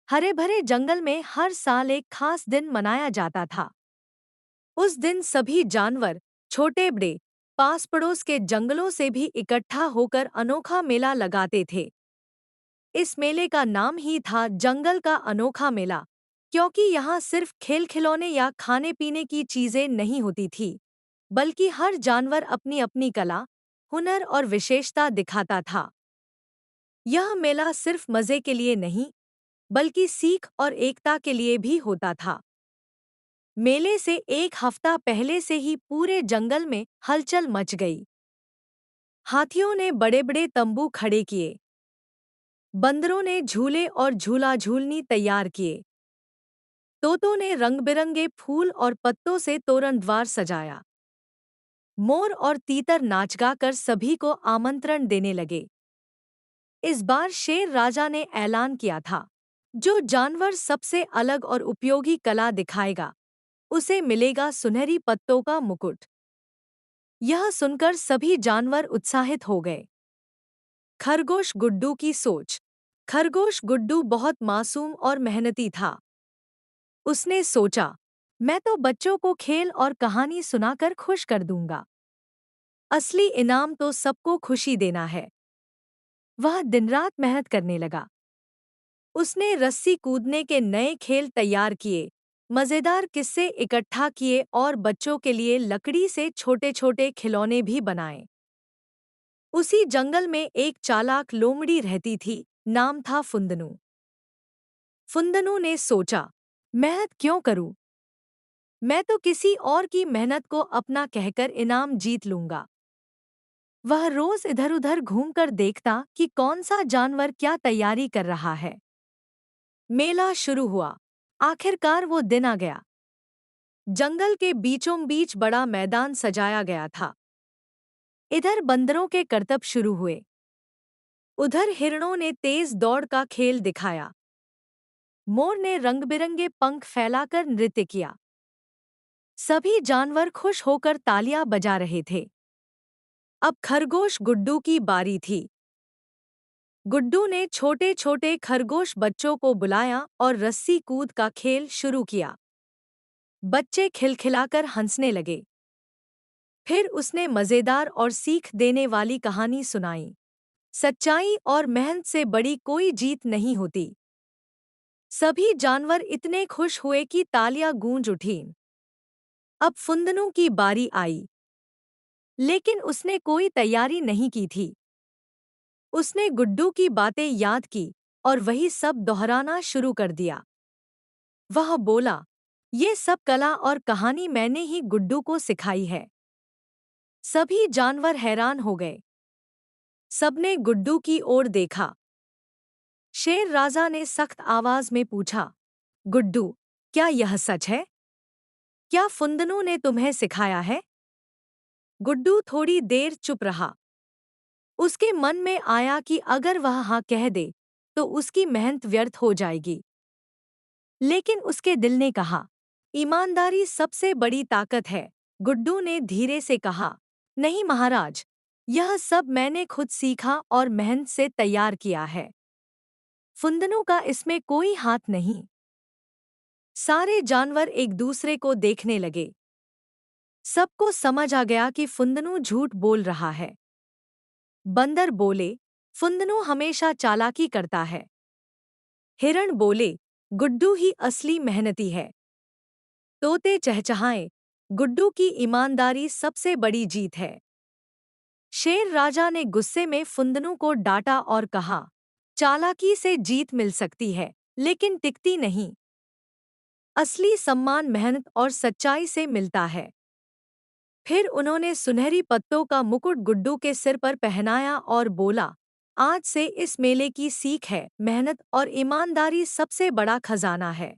हरे भरे जंगल में हर साल एक खास दिन मनाया जाता था। उस दिन सभी जानवर, छोटे बड़े, पास पड़ोस के जंगलों से भी इकट्ठा होकर अनोखा मेला लगाते थे। इस मेले का नाम ही था जंगल का अनोखा मेला, क्योंकि यहाँ सिर्फ खेल खिलौने या खाने पीने की चीजें नहीं होती थी, बल्कि हर जानवर अपनी अपनी कला, हुनर और विशेषता दिखाता था। यह मेला सिर्फ मजे के लिए नहीं, बल्कि सीख और एकता के लिए भी होता था। मेले से एक हफ्ता पहले से ही पूरे जंगल में हलचल मच गई। हाथियों ने बड़े बड़े तंबू खड़े किए, बंदरों ने झूले और झूला झूलनी तैयार किए, तोतों ने रंग बिरंगे फूल और पत्तों से तोरण द्वार सजाया, मोर और तीतर नाच गा कर सभी को आमंत्रण देने लगे। इस बार शेर राजा ने ऐलान किया था, जो जानवर सबसे अलग और उपयोगी कला दिखाएगा, उसे मिलेगा सुनहरी पत्तों का मुकुट। यह सुनकर सभी जानवर उत्साहित हो गए। खरगोश गुड्डू की सोच। खरगोश गुड्डू बहुत मासूम और मेहनती था। उसने सोचा, मैं तो बच्चों को खेल और कहानी सुनाकर खुश कर दूंगा। असली इनाम तो सबको खुशी देना है। वह दिनरात मेहनत करने लगा। उसने रस्सी कूदने के नए खेल तैयार किए, मजेदार किस्से इकट्ठा किए और बच्चों के लिए लकड़ी से छोटे छोटे खिलौने भी बनाए। उसी जंगल में एक चालाक लोमड़ी रहती थी, नाम था फुंदनू। फुंदनू ने सोचा, मेहनत क्यों करूं? मैं तो किसी और की मेहनत को अपना कहकर इनाम जीत लूंगा। वह रोज इधर उधर घूमकर देखता कि कौन सा जानवर क्या तैयारी कर रहा है। मेला शुरू हुआ। आखिरकार वो दिन आ गया। जंगल के बीचों बीच बड़ा मैदान सजाया गया था। इधर बंदरों के करतब शुरू हुए, उधर हिरणों ने तेज दौड़ का खेल दिखाया, मोर ने रंग बिरंगे पंख फैलाकर नृत्य किया। सभी जानवर खुश होकर तालियां बजा रहे थे। अब खरगोश गुड्डू की बारी थी। गुड्डू ने छोटे छोटे खरगोश बच्चों को बुलाया और रस्सी कूद का खेल शुरू किया। बच्चे खिलखिलाकर हंसने लगे। फिर उसने मजेदार और सीख देने वाली कहानी सुनाई। सच्चाई और मेहनत से बड़ी कोई जीत नहीं होती। सभी जानवर इतने खुश हुए कि तालियां गूंज उठीं। अब फुंदनू की बारी आई, लेकिन उसने कोई तैयारी नहीं की थी। उसने गुड्डू की बातें याद की और वही सब दोहराना शुरू कर दिया। वह बोला, ये सब कला और कहानी मैंने ही गुड्डू को सिखाई है। सभी जानवर हैरान हो गए। सबने गुड्डू की ओर देखा। शेर राजा ने सख्त आवाज में पूछा, गुड्डू, क्या यह सच है? क्या फुंदनू ने तुम्हें सिखाया है? गुड्डू थोड़ी देर चुप रहा। उसके मन में आया कि अगर वह हाँ कह दे, तो उसकी मेहनत व्यर्थ हो जाएगी। लेकिन उसके दिल ने कहा, ईमानदारी सबसे बड़ी ताकत है। गुड्डू ने धीरे से कहा, नहीं महाराज, यह सब मैंने खुद सीखा और मेहनत से तैयार किया है। फुंदनू का इसमें कोई हाथ नहीं। सारे जानवर एक दूसरे को देखने लगे। सबको समझ आ गया कि फुंदनू झूठ बोल रहा है। बंदर बोले, फुंदनू हमेशा चालाकी करता है। हिरण बोले, गुड्डू ही असली मेहनती है। तोते चहचहाए, गुड्डू की ईमानदारी सबसे बड़ी जीत है। शेर राजा ने गुस्से में फुंदनू को डांटा और कहा, चालाकी से जीत मिल सकती है, लेकिन टिकती नहीं। असली सम्मान मेहनत और सच्चाई से मिलता है। फिर उन्होंने सुनहरी पत्तों का मुकुट गुड्डू के सिर पर पहनाया और बोला, आज से इस मेले की सीख है, मेहनत और ईमानदारी सबसे बड़ा खजाना है।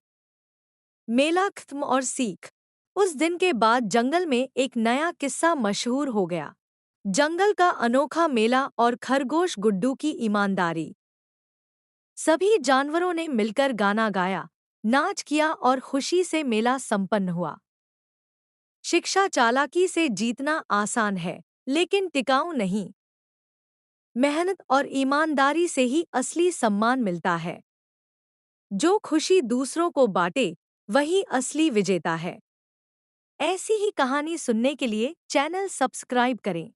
मेला खत्म और सीख। उस दिन के बाद जंगल में एक नया किस्सा मशहूर हो गया। जंगल का अनोखा मेला और खरगोश गुड्डू की ईमानदारी। सभी जानवरों ने मिलकर गाना गाया, नाच किया और खुशी से मेला संपन्न हुआ। शिक्षा चालाकी से जीतना आसान है, लेकिन टिकाऊ नहीं। मेहनत और ईमानदारी से ही असली सम्मान मिलता है। जो खुशी दूसरों को बांटे वही असली विजेता है। ऐसी ही कहानी सुनने के लिए चैनल सब्सक्राइब करें।